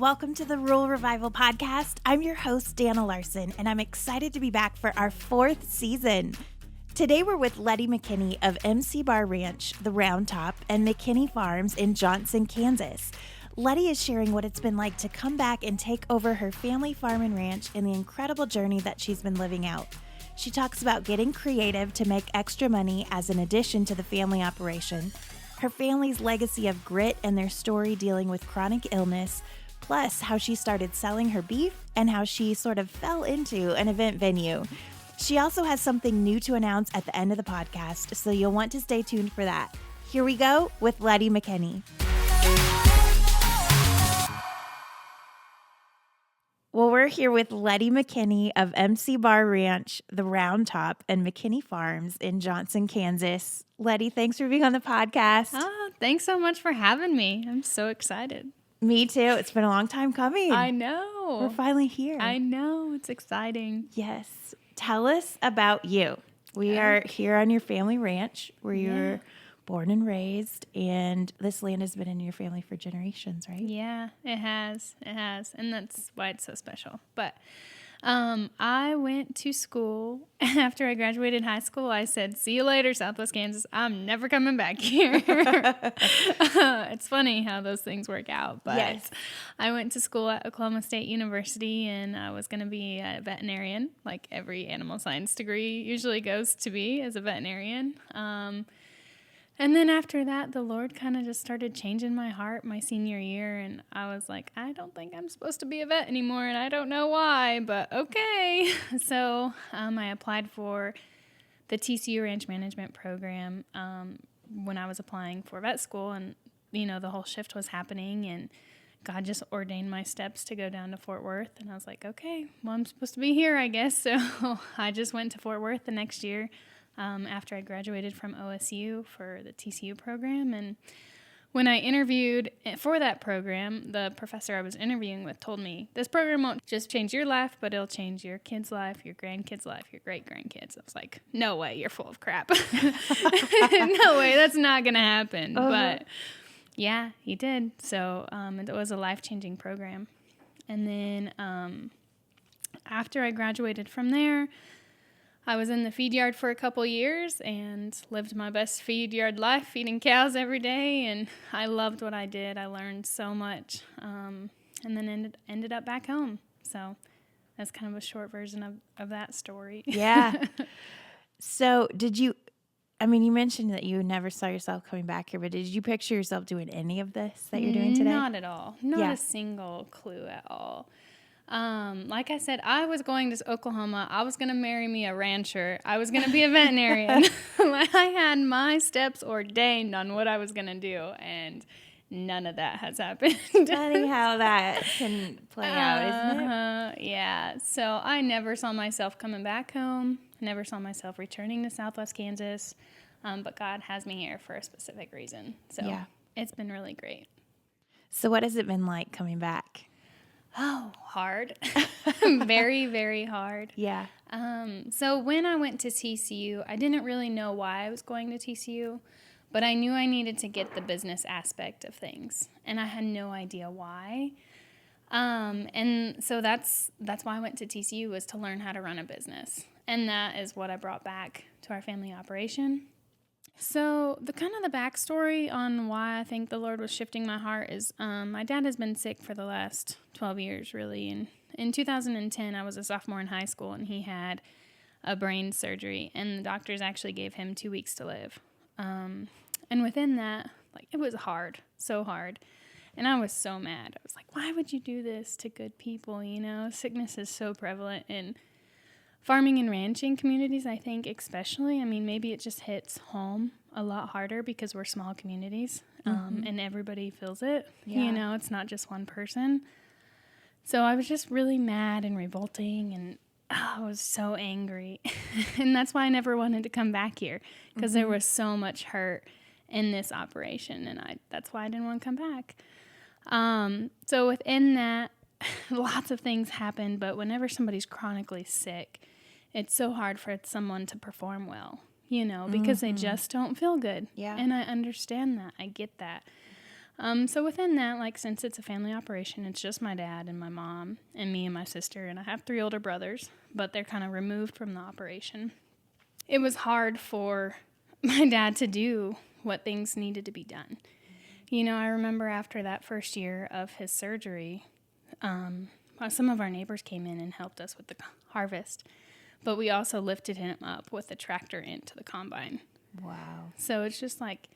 Welcome to the Rural Revival Podcast. I'm your host, Dana Larson, and I'm excited to be back for our 4th season. Today we're with Lettie Mckinney of MC Bar Ranch, the Roundtop, and Mckinney Farms in Johnson, Kansas. Lettie is sharing what it's been like to come back and take over her family farm and ranch and the incredible journey that she's been living out. She talks about getting creative to make extra money as an addition to the family operation, her family's legacy of grit and their story dealing with chronic illness, plus how she started selling her beef and how she sort of fell into an event venue. She also has something new to announce at the end of the podcast, so you'll want to stay tuned for that. Here we go with Lettie Mckinney. Well, we're here with Lettie Mckinney of MC Bar Ranch, the Roundtop, and Mckinney Farms in Johnson, Kansas. Lettie, thanks for being on the podcast. Oh, thanks so much for having me. I'm so excited. Me too. It's been a long time coming. I know. We're finally here. I know. It's exciting. Yes. Tell us about you. We are here on your family ranch where you were born and raised, and this land has been in your family for generations, right? Yeah, it has. It has. And that's why it's so special. But I went to school. After I graduated high school, I said, see you later, Southwest Kansas. I'm never coming back here. It's funny how those things work out. But yes. I went to school at Oklahoma State University, and I was going to be a veterinarian, like every animal science degree usually goes to be as a veterinarian. And then after that, the Lord kind of just started changing my heart my senior year, and I was like, I don't think I'm supposed to be a vet anymore, and I don't know why, but okay. So I applied for the TCU Ranch Management Program when I was applying for vet school, and, you know, the whole shift was happening, and God just ordained my steps to go down to Fort Worth, and I was like, okay, well, I'm supposed to be here, I guess. So I just went to Fort Worth the next year. After I graduated from OSU for the TCU program. And when I interviewed for that program, the professor I was interviewing with told me, this program won't just change your life, but it'll change your kid's life, your grandkids' life, your great-grandkids. I was like, no way, you're full of crap. No way, that's not going to happen. But yeah, he did. So it was a life-changing program. And then after I graduated from there, I was in the feed yard for a couple years and lived my best feed yard life, feeding cows every day, and I loved what I did. I learned so much, and then ended up back home. So that's kind of a short version of that story. Yeah. So you mentioned that you never saw yourself coming back here, but did you picture yourself doing any of this that you're doing today? Not at all. Not a single clue at all. Like I said, I was going to Oklahoma. I was going to marry me a rancher. I was going to be a veterinarian. I had my steps ordained on what I was going to do, and none of that has happened. Funny how that can play out, isn't it? Yeah. So I never saw myself coming back home. Never saw myself returning to Southwest Kansas. But God has me here for a specific reason. So it's been really great. So what has it been like coming back? Oh, hard. Very, very hard. Yeah. So when I went to TCU, I didn't really know why I was going to TCU, but I knew I needed to get the business aspect of things, and I had no idea why. And so that's why I went to TCU, was to learn how to run a business, and that is what I brought back to our family operation. So the backstory on why I think the Lord was shifting my heart is my dad has been sick for the last 12 years, really. And in 2010, I was a sophomore in high school, and he had a brain surgery, and the doctors actually gave him 2 weeks to live. And within that, it was hard, so hard. And I was so mad. I was like, why would you do this to good people? You know, sickness is so prevalent in farming and ranching communities, I think, especially. I mean, maybe it just hits home a lot harder because we're small communities, and everybody feels it. Yeah. You know, it's not just one person. So I was just really mad and revolting, and I was so angry. And that's why I never wanted to come back here, because there was so much hurt in this operation, and that's why I didn't want to come back. So within that, lots of things happen, but whenever somebody's chronically sick, it's so hard for someone to perform well, you know, because they just don't feel good. Yeah. And I understand that. I get that. So within that, like, since it's a family operation, it's just my dad and my mom and me and my sister, and I have 3 older brothers, but they're kind of removed from the operation. It was hard for my dad to do what things needed to be done. You know, I remember after that first year of his surgery, some of our neighbors came in and helped us with the harvest, but we also lifted him up with the tractor into the combine. Wow. So it's just like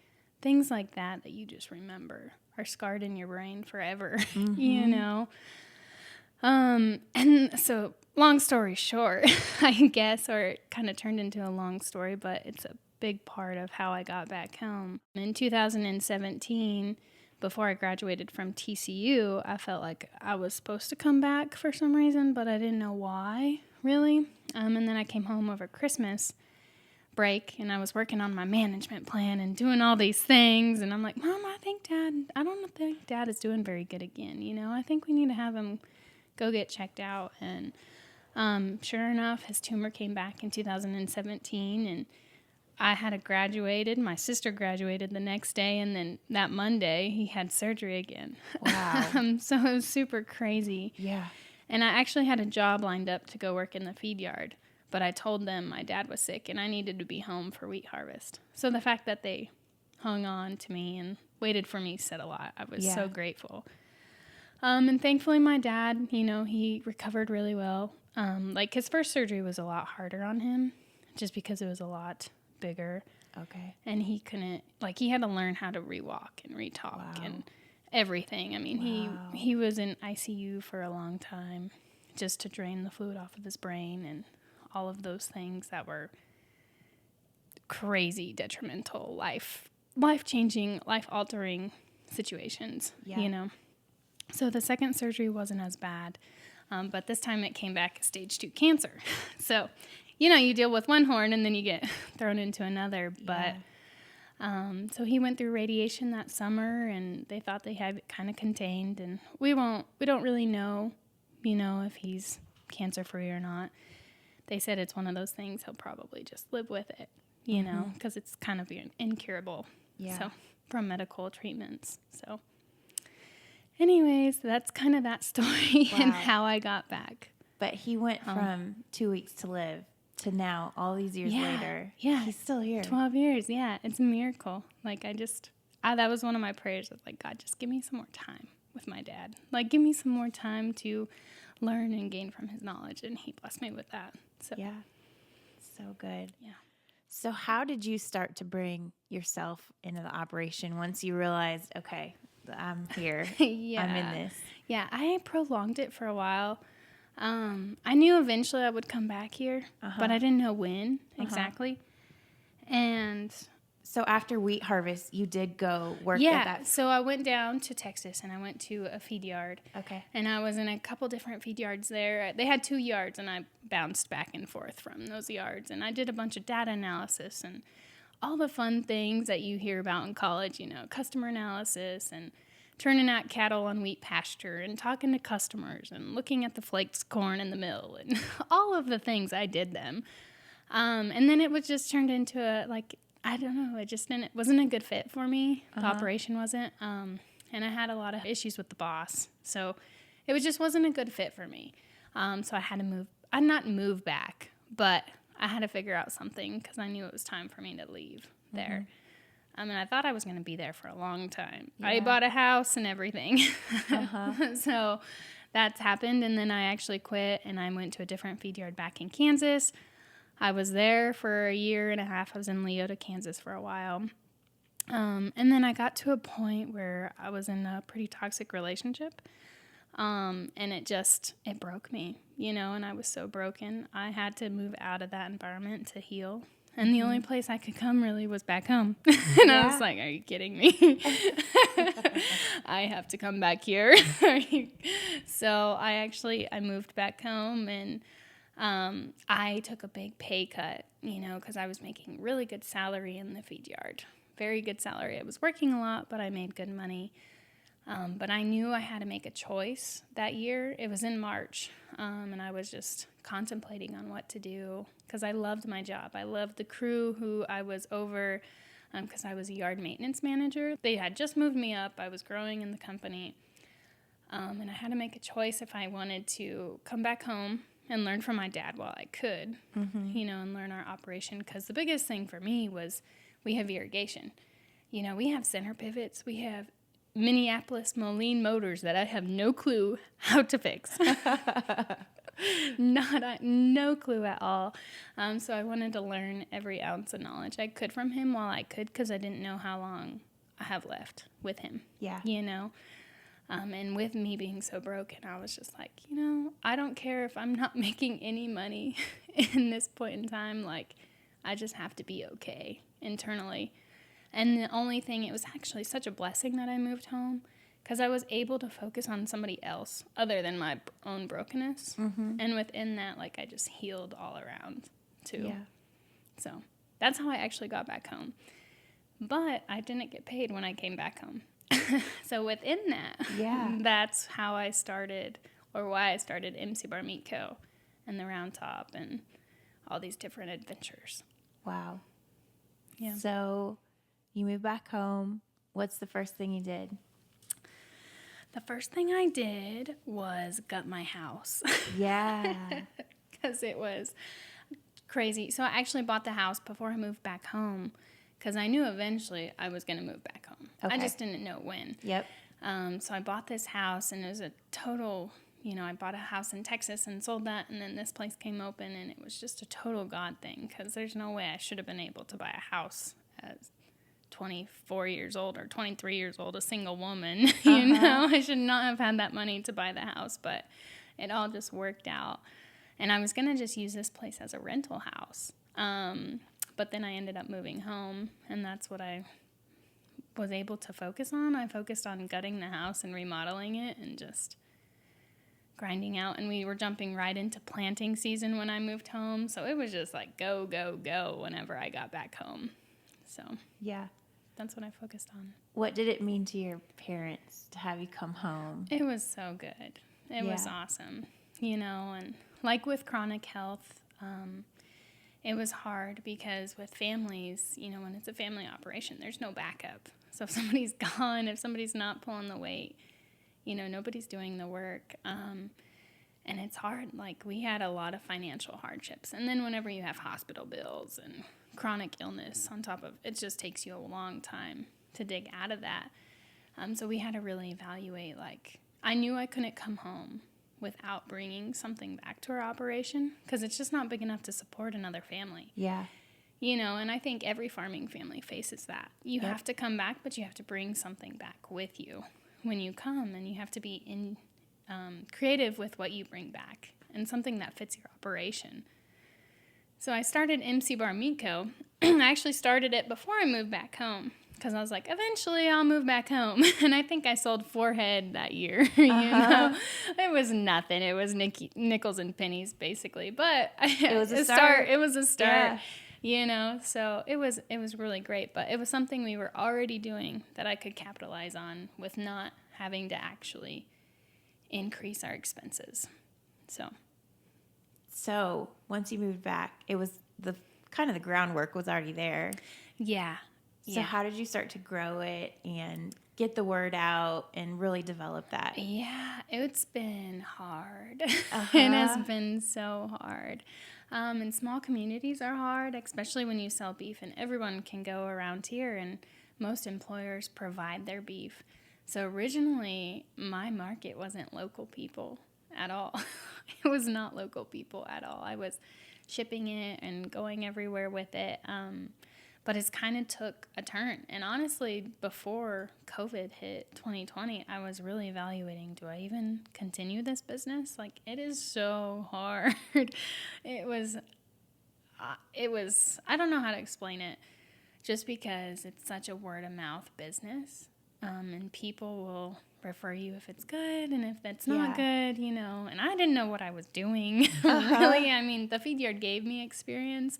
things like that you just remember are scarred in your brain forever, you know? And so long story short, I guess, or it kind of turned into a long story, but it's a big part of how I got back home. In 2017, before I graduated from TCU, I felt like I was supposed to come back for some reason, but I didn't know why, really. And then I came home over Christmas break, and I was working on my management plan and doing all these things, and I'm like, Mom, I don't think Dad is doing very good again, you know? I think we need to have him go get checked out. And sure enough, his tumor came back in 2017, and I had graduated. My sister graduated the next day, and then that Monday, he had surgery again. Wow. So it was super crazy. Yeah. And I actually had a job lined up to go work in the feed yard, but I told them my dad was sick, and I needed to be home for wheat harvest. So the fact that they hung on to me and waited for me said a lot. I was so grateful. And thankfully, my dad, you know, he recovered really well. Like, his first surgery was a lot harder on him just because it was a lot bigger. Okay. And he couldn't, like, he had to learn how to re-walk and re-talk and everything. I mean, he was in ICU for a long time just to drain the fluid off of his brain and all of those things that were crazy, detrimental, life-changing, life-altering situations, you know. So the second surgery wasn't as bad, but this time it came back as stage 2 cancer. So, you know, you deal with one horn and then you get thrown into another. But so he went through radiation that summer, and they thought they had it kind of contained. And we don't really know, you know, if he's cancer-free or not. They said it's one of those things he'll probably just live with it, you know, because it's kind of incurable. Yeah. So from medical treatments. So anyways, that's kind of that story and how I got back. But he went from 2 weeks to live to now, all these years later. Yeah. He's still here. 12 years. Yeah. It's a miracle. Like, that was one of my prayers of, like, God, just give me some more time with my dad. Like, give me some more time to learn and gain from his knowledge. And he blessed me with that. So yeah. So good. Yeah. So how did you start to bring yourself into the operation once you realized, okay, I'm here. I'm in this. Yeah, I prolonged it for a while. I knew eventually I would come back here, but I didn't know when exactly. And so after wheat harvest, you did go work at that? So I went down to Texas, and I went to a feed yard. Okay. And I was in a couple different feed yards there. They had 2 yards, and I bounced back and forth from those yards. And I did a bunch of data analysis and all the fun things that you hear about in college, you know, customer analysis and turning out cattle on wheat pasture and talking to customers and looking at the flaked corn in the mill and all of the things. I did them. And then it was just turned into I don't know, it wasn't a good fit for me. The operation wasn't. And I had a lot of issues with the boss. So it just wasn't a good fit for me. So I had to move. I'd not move back, but I had to figure out something because I knew it was time for me to leave there. And I thought I was going to be there for a long time. Yeah. I bought a house and everything. So that's happened. And then I actually quit, and I went to a different feed yard back in Kansas. I was there for a year and a half. I was in Leota, Kansas for a while. And then I got to a point where I was in a pretty toxic relationship. And it broke me, you know, and I was so broken. I had to move out of that environment to heal. And the only place I could come really was back home. And I was like, are you kidding me? I have to come back here. So I moved back home, and I took a big pay cut, you know, because I was making really good salary in the feed yard. Very good salary. I was working a lot, but I made good money. But I knew I had to make a choice that year. It was in March, and I was just contemplating on what to do because I loved my job. I loved the crew who I was over. because I was a yard maintenance manager. They had just moved me up. I was growing in the company. And I had to make a choice if I wanted to come back home and learn from my dad while I could, and learn our operation. Because the biggest thing for me was we have irrigation. We have center pivots. We have Minneapolis Moline motors that I have no clue how to fix. No clue at all. So I wanted to learn every ounce of knowledge I could from him while I could, because I didn't know how long I have left with him. Yeah. And with me being so broken, I was just like, I don't care if I'm not making any money in this point in time. Like, I just have to be okay internally. And the only thing, it was actually such a blessing that I moved home, because I was able to focus on somebody else other than my own brokenness. And within that, like, I just healed all around too. Yeah. So that's how I actually got back home. But I didn't get paid when I came back home. So within that, that's how I started, or why I started MC Bar Meat Co. and the Roundtop and all these different adventures. Wow. Yeah. So you moved back home. What's the first thing you did? The first thing I did was gut my house. Yeah. Because it was crazy. So I actually bought the house before I moved back home, because I knew eventually I was going to move back home. Okay. I just didn't know when. Yep. So I bought this house, and it was a total, I bought a house in Texas and sold that, and then this place came open, and it was just a total God thing, because there's no way I should have been able to buy a house as 24 years old or 23 years old, a single woman. I should not have had that money to buy the house, but it all just worked out. And I was going to just use this place as a rental house. But then I ended up moving home, and that's what I was able to focus on. I focused on gutting the house and remodeling it and just grinding out. And we were jumping right into planting season when I moved home. So it was just like go, go, go whenever I got back home. So yeah, that's what I focused on. What did it mean to your parents to have you come home? It was so good. It was awesome. And like with chronic health, it was hard because with families, when it's a family operation, there's no backup. So if somebody's gone, if somebody's not pulling the weight, nobody's doing the work. And it's hard. Like, we had a lot of financial hardships. And then whenever you have hospital bills and chronic illness on top of it, just takes you a long time to dig out of that. So we had to really evaluate, like, I knew I couldn't come home without bringing something back to our operation, because it's just not big enough to support another family. Yeah. And I think every farming family faces that. You have to come back, but you have to bring something back with you when you come, and you have to be creative with what you bring back and something that fits your operation. So I started MC Bar Meat Co. I actually started it before I moved back home, because I was like, eventually I'll move back home. And I think I sold 4 head that year. It was nothing. It was nickels and pennies, basically. But it was a start. It was a start. So it was really great. But it was something we were already doing that I could capitalize on with not having to actually increase our expenses. So once you moved back, it was the groundwork was already there. Yeah. So how did you start to grow it and get the word out and really develop that? Yeah, it's been hard. It has been so hard. And small communities are hard, especially when you sell beef, and everyone can go around here, and most employers provide their beef. So originally, my market wasn't local people at all. It was not local people at all. I was shipping it and going everywhere with it. But it's kind of took a turn. And honestly, before COVID hit 2020, I was really evaluating, do I even continue this business? Like, it is so hard. It was, I don't know how to explain it, just because it's such a word of mouth business. And people will refer you if it's good and if it's not good, and I didn't know what I was doing. Really, I mean, the feed yard gave me experience,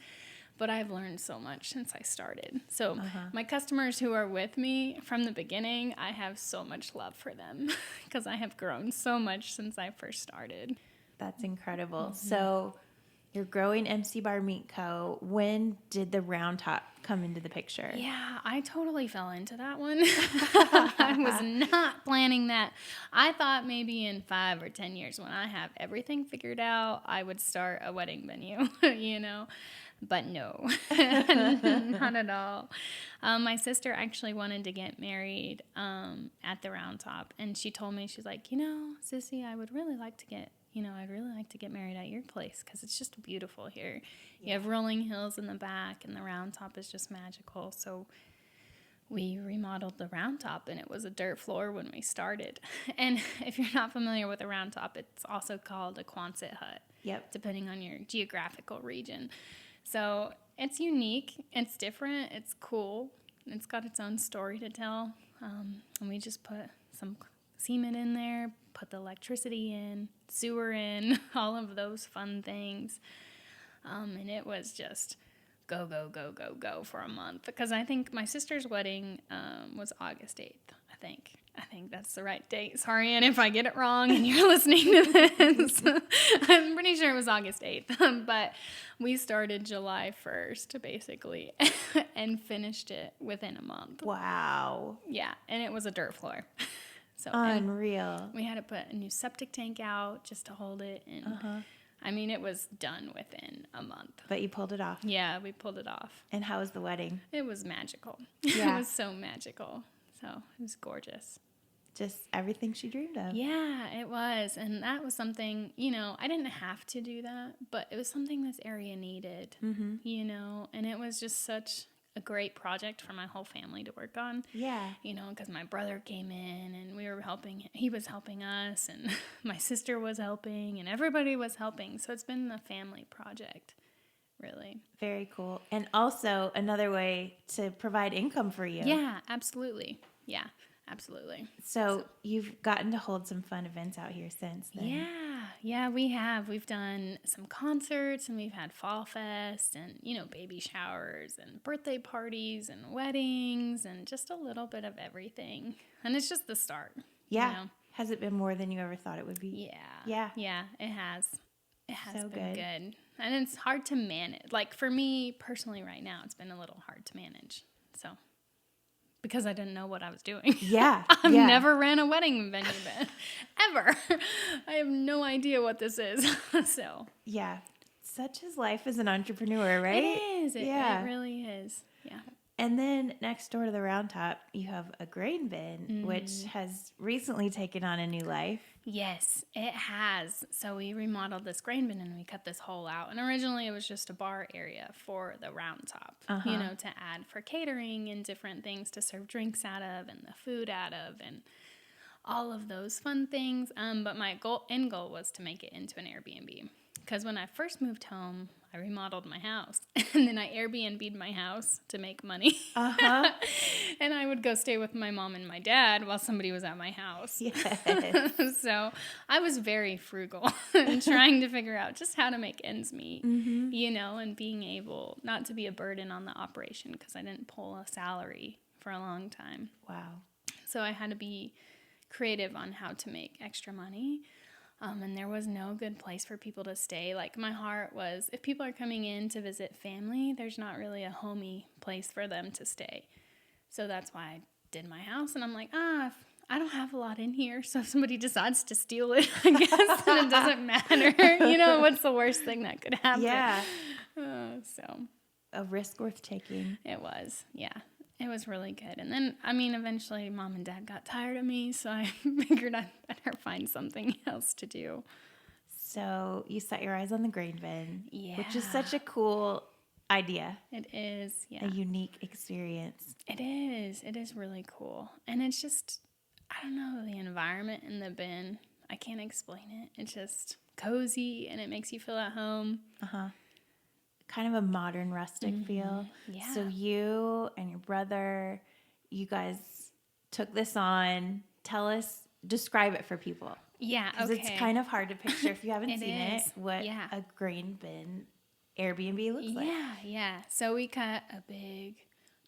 but I've learned so much since I started. So my customers who are with me from the beginning, I have so much love for them because I have grown so much since I first started. That's incredible. So You're growing MC Bar Meat Co. When did the Roundtop come into the picture? Yeah, I totally fell into that one. I was not planning that. I thought maybe in 5 or 10 years when I have everything figured out, I would start a wedding venue, you know. But no, not at all. My sister actually wanted to get married at the Roundtop, and she told me, she's like, Sissy, I'd really like to get married at your place because it's just beautiful here. You have rolling hills in the back, and the Roundtop is just magical. So we remodeled the Roundtop, and it was a dirt floor when we started. And if you're not familiar with a Roundtop, it's also called a Quonset hut. Yep. Depending on your geographical region. So it's unique, it's different, it's cool, it's got its own story to tell. And we just put some cement in there, put the electricity in, sewer in, all of those fun things. And it was just go, go, go, go, go for a month. Because I think my sister's wedding was August 8th, I think that's the right date. Sorry, and if I get it wrong and you're listening to this, I'm pretty sure it was August 8th. But we started July 1st, basically, and finished it within a month. Wow. Yeah, and it was a dirt floor. So unreal. We had to put a new septic tank out just to hold it. And I mean, it was done within a month. But you pulled it off. Yeah, we pulled it off. And how was the wedding? It was magical. Yeah. It was so magical. So it was gorgeous. Just everything she dreamed of. Yeah, it was. And that was something, I didn't have to do that, but it was something this area needed, and it was just such a great project for my whole family to work on. Yeah. Because my brother came in and we were helping, he was helping us, and my sister was helping, and everybody was helping. So it's been a family project, really. Very cool. And also another way to provide income for you. Yeah, absolutely. Yeah. Absolutely. So you've gotten to hold some fun events out here since then. Yeah, we have. We've done some concerts, and we've had Fall Fest and, baby showers and birthday parties and weddings and just a little bit of everything. And it's just the start. Yeah. Has it been more than you ever thought it would be? Yeah, it has. It has so been good. And it's hard to manage. Like, for me personally right now, it's been a little hard to manage. So... because I didn't know what I was doing. Yeah. I've never ran a wedding venue ever. I have no idea what this is. So. Yeah. Such is life as an entrepreneur, right? It is. It really is. Yeah. And then next door to the Roundtop, you have a grain bin, which has recently taken on a new life. Yes, it has. So we remodeled this grain bin and we cut this hole out. And originally it was just a bar area for the Roundtop, to add for catering and different things to serve drinks out of and the food out of and all of those fun things. But my end goal was to make it into an Airbnb. Because when I first moved home, I remodeled my house. And then I Airbnb'd my house to make money. And I would go stay with my mom and my dad while somebody was at my house. Yes. So I was very frugal and trying to figure out just how to make ends meet, and being able not to be a burden on the operation because I didn't pull a salary for a long time. Wow. So I had to be creative on how to make extra money. And there was no good place for people to stay. Like, my heart was, if people are coming in to visit family, there's not really a homey place for them to stay. So that's why I did my house. And I'm like, I don't have a lot in here. So if somebody decides to steal it, I guess, then it doesn't matter. What's the worst thing that could happen? Yeah. So. A risk worth taking. It was, yeah. It was really good. And then, eventually Mom and Dad got tired of me, so I figured I'd better find something else to do. So you set your eyes on the grain bin, which is such a cool idea. It is, yeah. A unique experience. It is. It is really cool. And it's just, I don't know, the environment in the bin, I can't explain it. It's just cozy, and it makes you feel at home. Kind of a modern rustic feel. Yeah. So you and your brother, you guys took this on. Describe it for people. Yeah, Because it's kind of hard to picture if you haven't seen it, what Yeah. a grain bin Airbnb looks like. Yeah. So we cut a big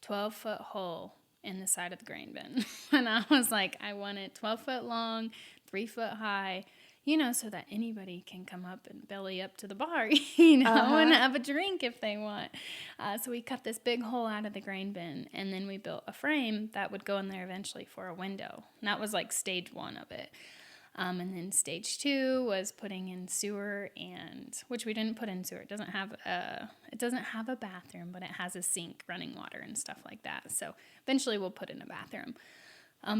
12-foot hole in the side of the grain bin. And I was like, I want it 12 foot long, 3 foot high, so that anybody can come up and belly up to the bar, and have a drink if they want. So we cut this big hole out of the grain bin, and then we built a frame that would go in there eventually for a window. And that was like stage 1 of it. And then stage 2 was putting in sewer, which we didn't put in sewer. It doesn't have a bathroom, but it has a sink, running water, and stuff like that. So eventually we'll put in a bathroom.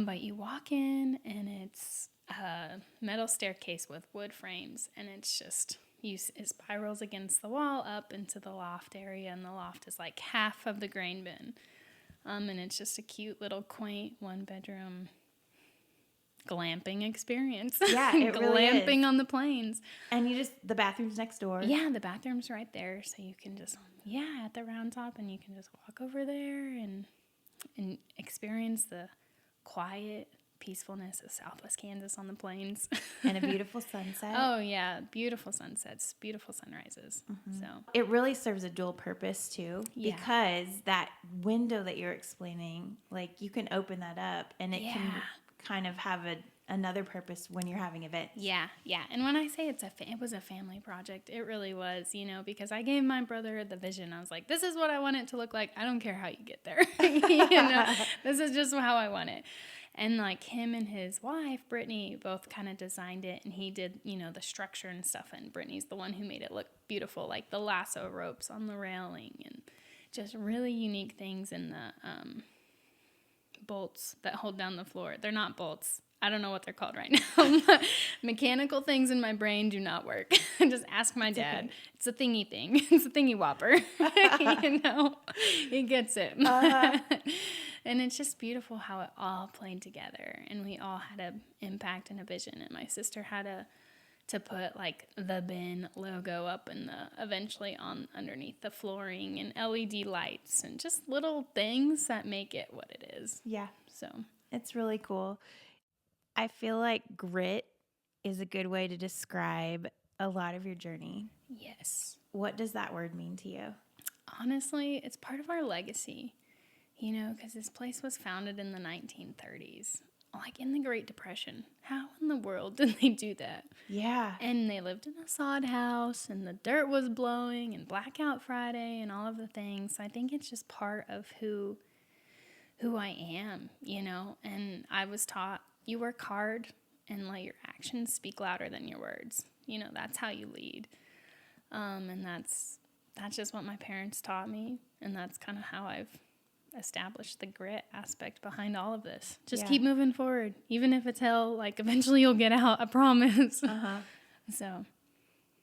But you walk in, and it's a metal staircase with wood frames, and it's just it spirals against the wall up into the loft area, and the loft is like half of the grain bin. And it's just a cute little quaint 1-bedroom glamping experience. Yeah, it really is. Glamping on the plains. And the bathroom's next door. Yeah, the bathroom's right there, so you can just, at the Roundtop, and you can just walk over there and experience the quiet peacefulness of Southwest Kansas on the plains. And a beautiful sunset. Oh, yeah, beautiful sunsets, beautiful sunrises. So it really serves a dual purpose, too, because that window that you're explaining, like, you can open that up, and it can kind of have another purpose when you're having events. Yeah. And when I say it was a family project, it really was, because I gave my brother the vision. I was like, this is what I want it to look like. I don't care how you get there. This is just how I want it. And like him and his wife, Brittany, both kind of designed it, and he did, the structure and stuff. And Brittany's the one who made it look beautiful, like the lasso ropes on the railing and just really unique things in the bolts that hold down the floor. They're not bolts. I don't know what they're called right now. Mechanical things in my brain do not work. Just ask my dad. Okay. It's a thingy thing. It's a thingy whopper. He gets it. And it's just beautiful how it all played together. And we all had an impact and a vision. And my sister had to put like the bin logo up in eventually on underneath the flooring, and LED lights, and just little things that make it what it is. Yeah. So it's really cool. I feel like grit is a good way to describe a lot of your journey. Yes. What does that word mean to you? Honestly, it's part of our legacy, because this place was founded in the 1930s, like in the Great Depression. How in the world did they do that? Yeah. And they lived in a sod house, and the dirt was blowing, and Blackout Friday, and all of the things. So I think it's just part of who I am, and I was taught, you work hard and let your actions speak louder than your words. That's how you lead. And that's just what my parents taught me. And that's kind of how I've established the grit aspect behind all of this. Just keep moving forward. Even if it's hell, like eventually you'll get out, I promise. So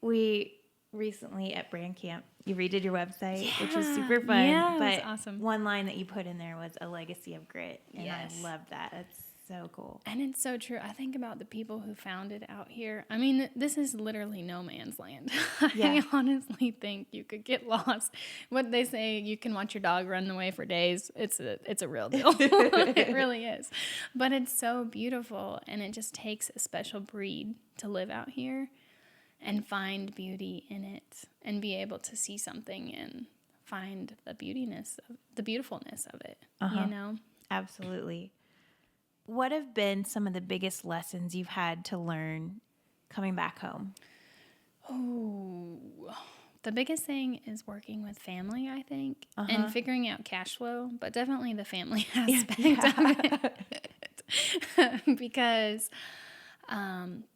we recently at brand camp, you redid your website, which was super fun. Yeah, but it was awesome. One line that you put in there was a legacy of grit. And I love that. It's so cool. And it's so true. I think about the people who founded out here. I mean, this is literally no man's land. I honestly think you could get lost. What they say, you can watch your dog run away for days. It's a real deal. It really is. But it's so beautiful, and it just takes a special breed to live out here and find beauty in it and be able to see something and find the beautifulness of it, Absolutely. What have been some of the biggest lessons you've had to learn coming back home? Oh, the biggest thing is working with family, I think, and figuring out cash flow, but definitely the family aspect of it. Because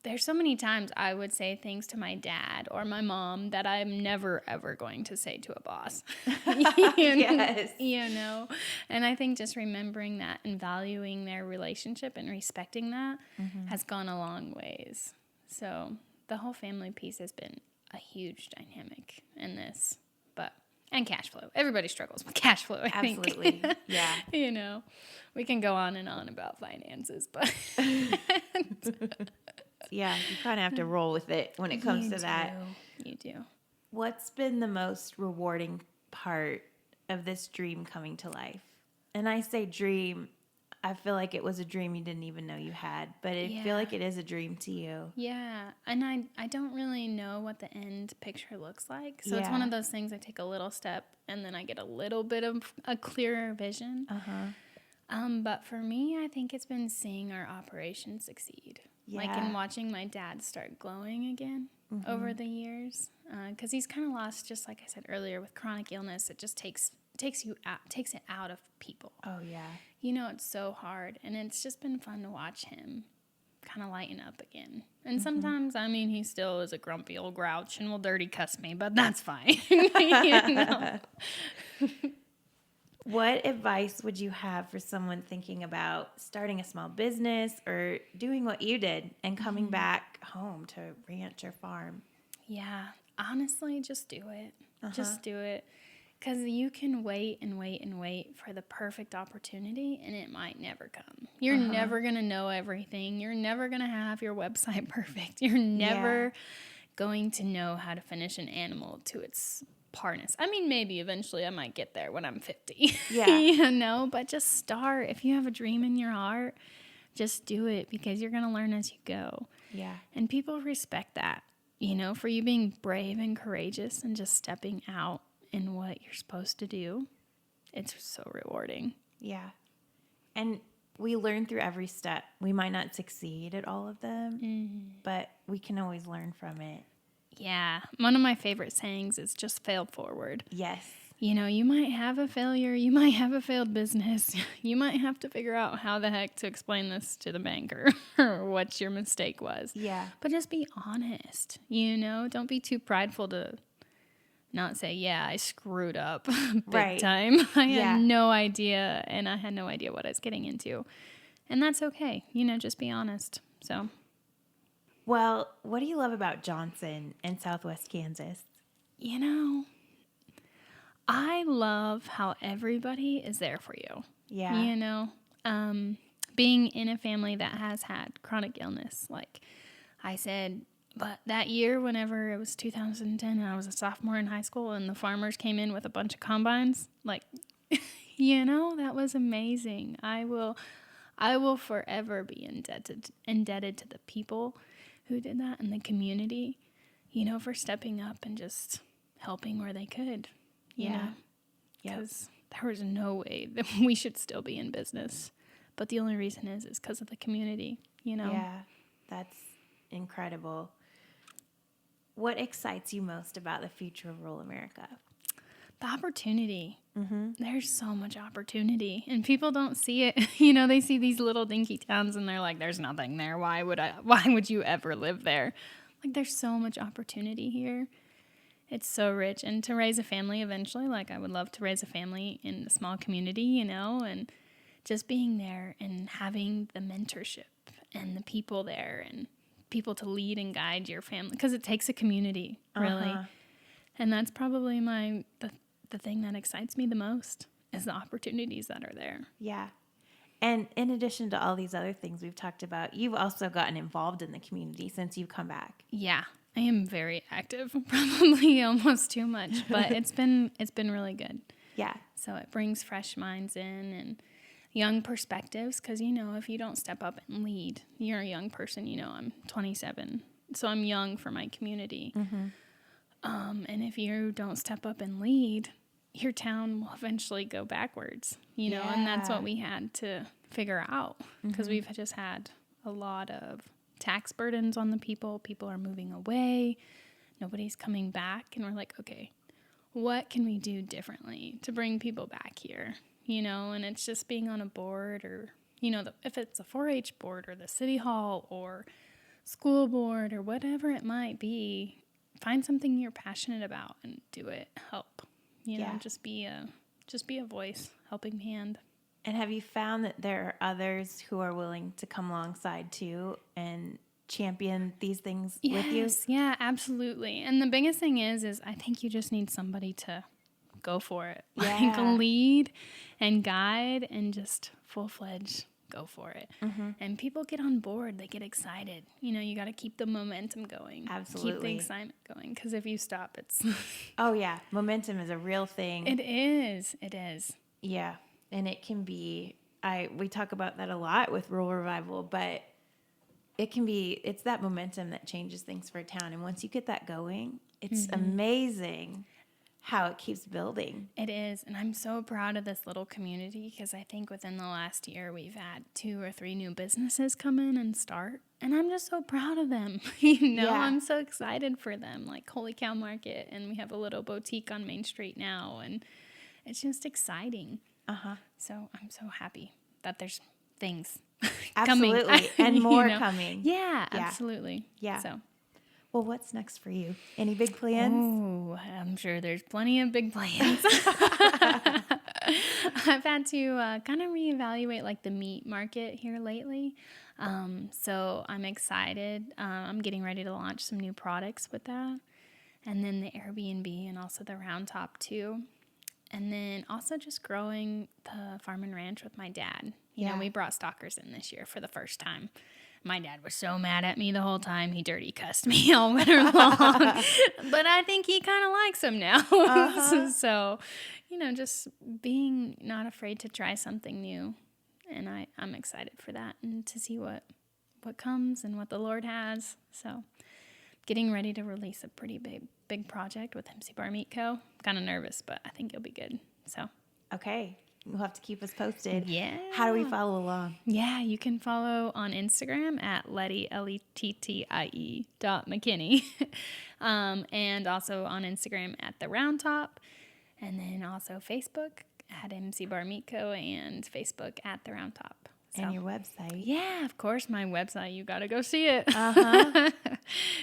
there's so many times I would say things to my dad or my mom that I'm never, ever going to say to a boss. Yes. And I think just remembering that and valuing their relationship and respecting that has gone a long ways. So the whole family piece has been a huge dynamic in this. And cash flow. Everybody struggles with cash flow, I think. Absolutely. Yeah. We can go on and on about finances, but yeah, you kind of have to roll with it when it comes to that. You do. What's been the most rewarding part of this dream coming to life? And I say dream, I feel like it was a dream you didn't even know you had, but I feel like it is a dream to you. Yeah, and I don't really know what the end picture looks like, so it's one of those things I take a little step, and then I get a little bit of a clearer vision. But for me, I think it's been seeing our operation succeed. Like in watching my dad start glowing again over the years. Because he's kind of lost, just like I said earlier, with chronic illness, it just takes it out of people. Oh, yeah. You know, it's so hard. And it's just been fun to watch him kind of lighten up again. And sometimes, I mean, he still is a grumpy old grouch and will dirty cuss me, but that's fine. You know? What advice would you have for someone thinking about starting a small business or doing what you did and coming back home to ranch or farm? Yeah, honestly, just do it. Just do it. Because you can wait and wait and wait for the perfect opportunity, and it might never come. You're never going to know everything. You're never going to have your website perfect. You're never going to know how to finish an animal to its parness. I mean, maybe eventually I might get there when I'm 50. Yeah. You know, but just start. If you have a dream in your heart, just do it, because you're going to learn as you go. Yeah. And people respect that, you know, for you being brave and courageous and just stepping out in what you're supposed to do. It's so rewarding. Yeah. And we learn through every step. We might not succeed at all of them, but we can always learn from it. Yeah. One of my favorite sayings is just fail forward. Yes. You know, you might have a failure. You might have a failed business. You might have to figure out how the heck to explain this to the banker or what your mistake was. Yeah. But just be honest. You know, don't be too prideful to not say, yeah, I screwed up big time. I had no idea, and I had no idea what I was getting into. And that's okay. You know, just be honest. So. Well, what do you love about Johnson and Southwest Kansas? You know, I love how everybody is there for you. Yeah. You know, being in a family that has had chronic illness, like I said, but that year, whenever it was 2010, and I was a sophomore in high school, and the farmers came in with a bunch of combines, like, you know, that was amazing. I will forever be indebted to the people who did that and the community, you know, for stepping up and just helping where they could, you know, because there was no way that we should still be in business. But the only reason is because of the community, you know. Yeah, that's incredible. What excites you most about the future of rural America? The opportunity. There's so much opportunity, and people don't see it. You know, they see these little dinky towns, and they're like, "There's nothing there. Why would you ever live there?" Like, there's so much opportunity here. It's so rich, and to raise a family eventually, like I would love to raise a family in a small community, you know, and just being there and having the mentorship and the people there and people to lead and guide your family, because it takes a community, really. And that's probably the thing that excites me the most, is the opportunities that are there. Yeah. And in addition to all these other things we've talked about, you've also gotten involved in the community since you've come back. Yeah, I am very active, probably almost too much, but it's been really good. Yeah. So it brings fresh minds in and young perspectives, because, you know, if you don't step up and lead, you're a young person. You know, I'm 27, so I'm young for my community. And if you don't step up and lead, your town will eventually go backwards, you know, and that's what we had to figure out, because we've just had a lot of tax burdens on the people. People are moving away. Nobody's coming back. And we're like, okay, what can we do differently to bring people back here? You know, and it's just being on a board, or, you know, if it's a 4-H board or the city hall or school board or whatever it might be, find something you're passionate about and do it. Help, you know, just be a voice, helping hand. And have you found that there are others who are willing to come alongside too and champion these things with you? Yeah, absolutely. And the biggest thing is I think you just need somebody to go for it. Like, lead and guide and just full-fledged go for it. And people get on board. They get excited. You know, you got to keep the momentum going. Absolutely. Keep the excitement going, because if you stop, it's... Oh, yeah. Momentum is a real thing. It is. It is. Yeah. And it can be, we talk about that a lot with Rural Revival, but it's that momentum that changes things for a town. And once you get that going, it's amazing. how it keeps building. It is. And I'm so proud of this little community because I think within the last year we've had 2 or 3 new businesses come in and start. And I'm just so proud of them. I'm so excited for them. Like Holy Cow Market, and we have a little boutique on Main Street now. And it's just exciting. So I'm so happy that there's things Absolutely. coming. And more coming. Yeah, absolutely. Yeah. So. Well, what's next for you? Any big plans? Oh, I'm sure there's plenty of big plans. I've had to kind of reevaluate like the meat market here lately. So I'm excited. I'm getting ready to launch some new products with that. And then the Airbnb and also the Roundtop too. And then also just growing the farm and ranch with my dad. You know, we brought stalkers in this year for the first time. My dad was so mad at me the whole time. He dirty cussed me all winter long. But I think he kind of likes them now. So, just being not afraid to try something new. And I'm excited for that and to see what comes and what the Lord has. So getting ready to release a pretty big project with MC Bar Meat Co. Kind of nervous, but I think it'll be good. So. Okay. You'll have to keep us posted. Yeah. How do we follow along? Yeah, you can follow on Instagram at Lettie, Lettie .Mckinney. And also on Instagram at The Roundtop. And then also Facebook at MC Bar Meat Co. and Facebook at The Roundtop. So, and your website. Yeah, of course, my website. You got to go see it.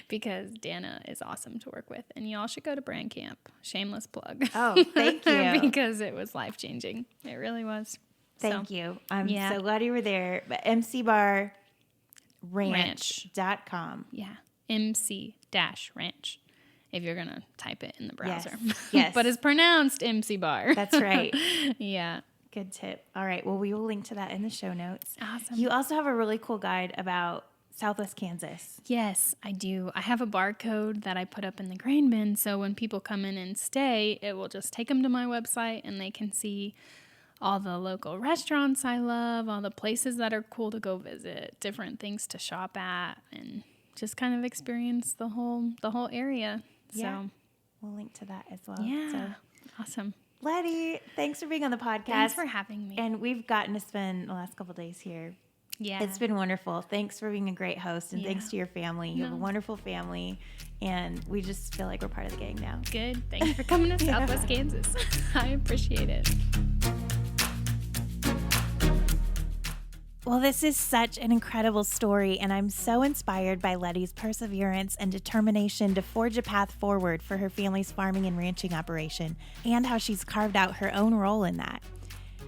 Because Dana is awesome to work with. And y'all should go to Brand Camp. Shameless plug. Oh, thank you. Because it was life-changing. It really was. Thank you. I'm so glad you were there. But mcbarranch.com. Yeah. MC-ranch. If you're going to type it in the browser. Yes. But it's pronounced MC Bar. That's right. Yeah. Good tip. All right. Well, we will link to that in the show notes. Awesome. You also have a really cool guide about Southwest Kansas. Yes, I do. I have a barcode that I put up in the grain bin. So when people come in and stay, it will just take them to my website and they can see all the local restaurants I love, all the places that are cool to go visit, different things to shop at, and just kind of experience the whole area. Yeah. So we'll link to that as well. Yeah. So. Awesome. Lettie, thanks for being on the podcast. Thanks for having me. And we've gotten to spend the last couple of days here. Yeah. It's been wonderful. Thanks for being a great host, and thanks to your family. You have a wonderful family, and we just feel like we're part of the gang now. Good. Thanks for coming to Southwest Kansas. I appreciate it. Well, this is such an incredible story, and I'm so inspired by Lettie's perseverance and determination to forge a path forward for her family's farming and ranching operation, and how she's carved out her own role in that.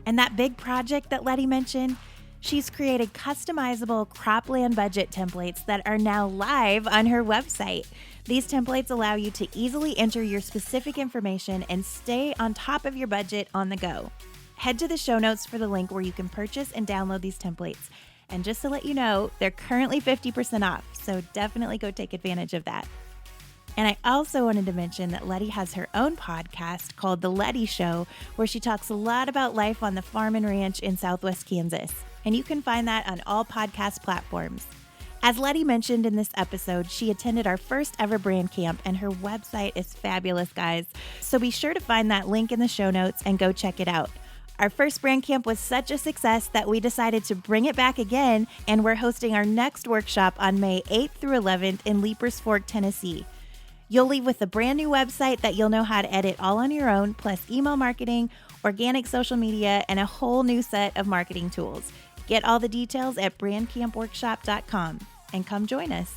And that big project that Lettie mentioned, she's created customizable cropland budget templates that are now live on her website. These templates allow you to easily enter your specific information and stay on top of your budget on the go. Head to the show notes for the link where you can purchase and download these templates. And just to let you know, they're currently 50% off, so definitely go take advantage of that. And I also wanted to mention that Lettie has her own podcast called The Lettie Show, where she talks a lot about life on the farm and ranch in Southwest Kansas. And you can find that on all podcast platforms. As Lettie mentioned in this episode, she attended our first ever brand camp, and her website is fabulous, guys. So be sure to find that link in the show notes and go check it out. Our first brand camp was such a success that we decided to bring it back again, and we're hosting our next workshop on May 8th through 11th in Leapers Fork, Tennessee. You'll leave with a brand new website that you'll know how to edit all on your own, plus email marketing, organic social media, and a whole new set of marketing tools. Get all the details at brandcampworkshop.com and come join us.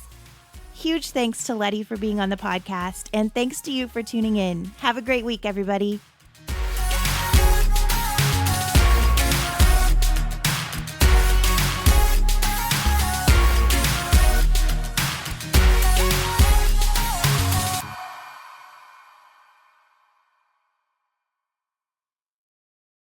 Huge thanks to Lettie for being on the podcast, and thanks to you for tuning in. Have a great week, everybody.